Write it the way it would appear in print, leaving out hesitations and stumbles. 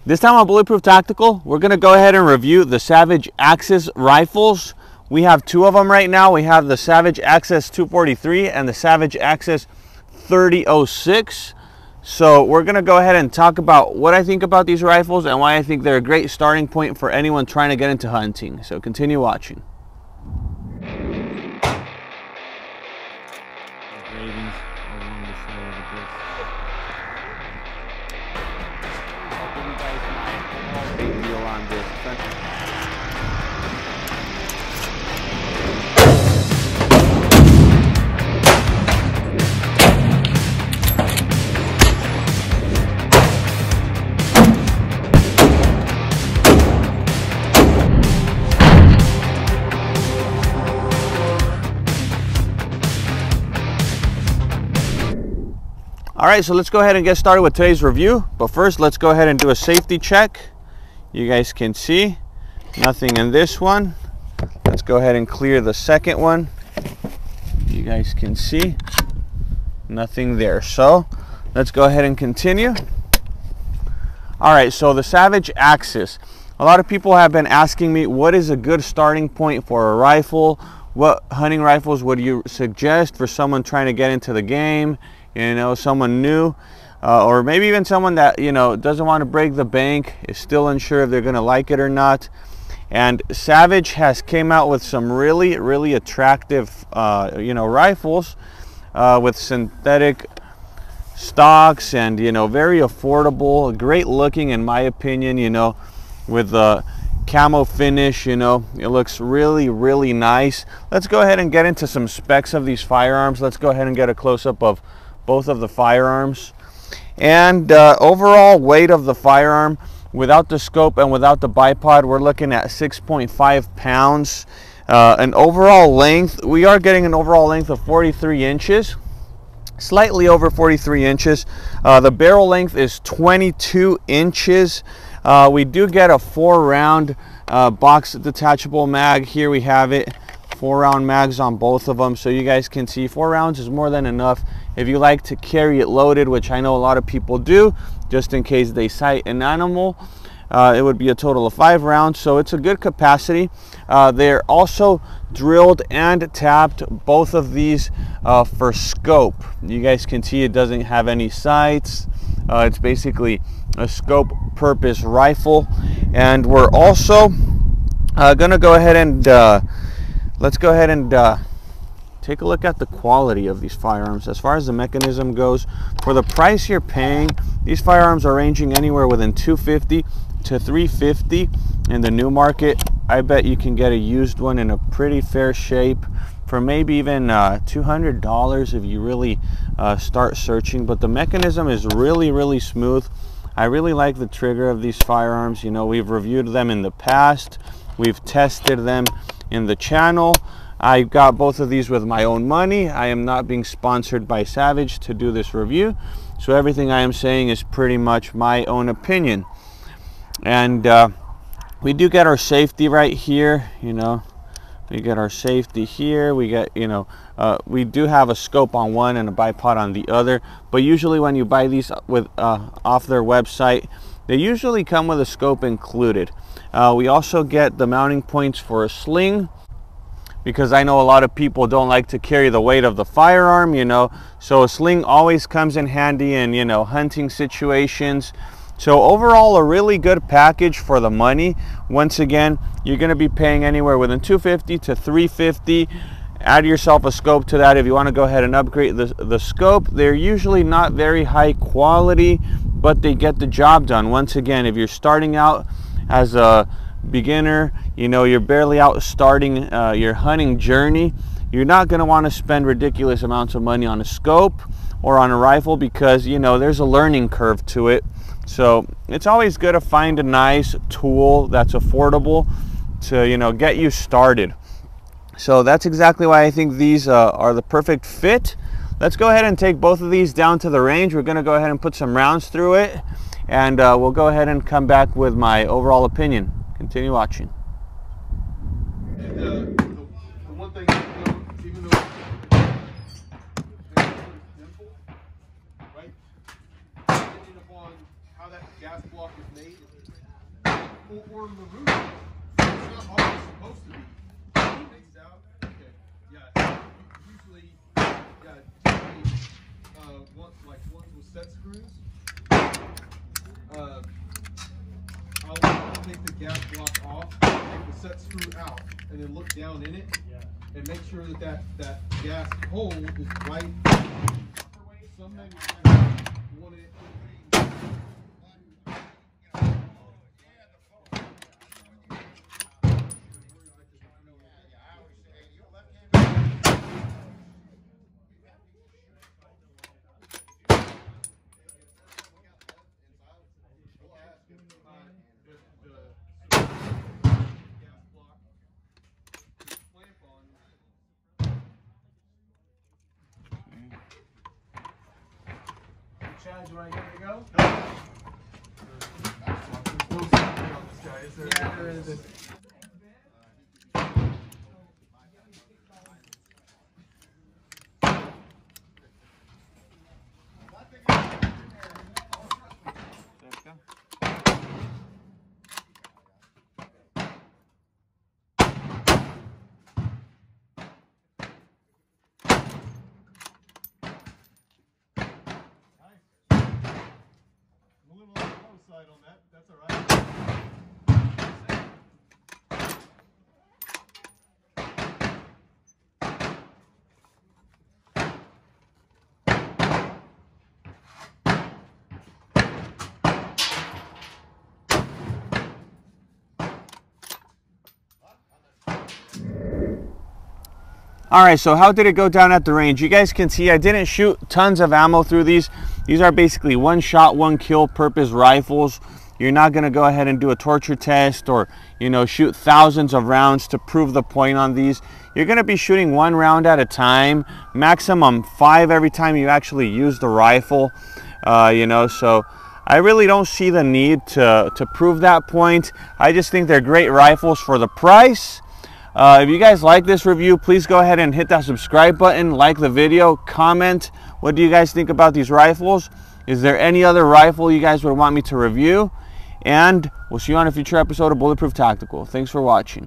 This time on Bulletproof Tactical, we're going to go ahead and review the Savage Axis rifles. We have two of them right now. We have the Savage Axis 243 and the Savage Axis 3006. So we're going to go ahead and talk about what I think about these rifles and why I think they're a great starting point for anyone trying to get into hunting. So continue watching. All right, so let's go ahead and get started with today's review. But first, let's go ahead and do a safety check. You guys can see nothing in this one. Let's go ahead and clear the second one. You guys can see nothing there. So let's go ahead and continue. All right, so the Savage Axis. A lot of people have been asking me, what is a good starting point for a rifle? What hunting rifles would you suggest for someone trying to get into the game? You know, someone new, or maybe even someone that, you know, doesn't want to break the bank, is still unsure if they're going to like it or not. And Savage has came out with some really attractive, you know, rifles with synthetic stocks and, you know, very affordable, great looking in my opinion, you know, with the camo finish, you know, it looks really nice. Let's go ahead and get into some specs of these firearms. Let's go ahead and get a close-up of both of the firearms. And overall weight of the firearm without the scope and without the bipod, we're looking at 6.5 pounds. An overall length, we are getting an overall length of 43 inches, slightly over 43 inches. The barrel length is 22 inches. We do get a 4-round box detachable mag. Here we have it, 4-round mags on both of them, so you guys can see 4 rounds is more than enough if you like to carry it loaded, which I know a lot of people do, just in case they sight an animal. It would be a total of 5 rounds, so it's a good capacity. They're also drilled and tapped, both of these, for scope. You guys can see it doesn't have any sights. It's basically a scope purpose rifle. And we're also gonna go ahead and let's go ahead and take a look at the quality of these firearms. As far as the mechanism goes, for the price you're paying, these firearms are ranging anywhere within $250 to $350 in the new market. I bet you can get a used one in a pretty fair shape for maybe even $200 if you really start searching. But the mechanism is really smooth. I really like the trigger of these firearms. You know, we've reviewed them in the past, we've tested them in the channel. I got both of these with my own money. I am not being sponsored by Savage to do this review, so everything I am saying is pretty much my own opinion. And we do get our safety right here. You know, we get our safety here. We get, you know, we do have a scope on one and a bipod on the other, but usually when you buy these with off their website, they usually come with a scope included. We also get the mounting points for a sling, because I know a lot of people don't like to carry the weight of the firearm, you know, so a sling always comes in handy in, you know, hunting situations. So overall, a really good package for the money. Once again, you're going to be paying anywhere within $250 to $350. Add yourself a scope to that if you want to go ahead and upgrade the scope. They're usually not very high quality, but they get the job done. Once again, if you're starting out as a beginner, you know, you're barely out starting your hunting journey, you're not going to want to spend ridiculous amounts of money on a scope or on a rifle, because, you know, there's a learning curve to it. So it's always good to find a nice tool that's affordable to, you know, get you started. So that's exactly why I think these are the perfect fit. Let's go ahead and take both of these down to the range. We're going to go ahead and put some rounds through it, and we'll go ahead and come back with my overall opinion. Continue watching. And the one thing, you know, even though it's simple, right? Depending upon how that gas block is made, or removed. It's not always supposed to be. It takes it out. Okay. Yeah. Usually, ones with set screws. I'll take the gas block off, take the set screw out, and then look down in it, and make sure that gas hole is right. Some manufacturers want it. Chad, you want to give it a go? Yeah, there is. Side on that. That's all right. All right, so how did it go down at the range? You guys can see I didn't shoot tons of ammo through these. These are basically one shot, one kill purpose rifles. You're not gonna go ahead and do a torture test or, you know, shoot thousands of rounds to prove the point on these. You're gonna be shooting one round at a time, maximum 5 every time you actually use the rifle, you know, so I really don't see the need to prove that point. I just think they're great rifles for the price. If you guys like this review, please go ahead and hit that subscribe button, like the video, comment. What do you guys think about these rifles? Is there any other rifle you guys would want me to review? And we'll see you on a future episode of Bulletproof Tactical. Thanks for watching.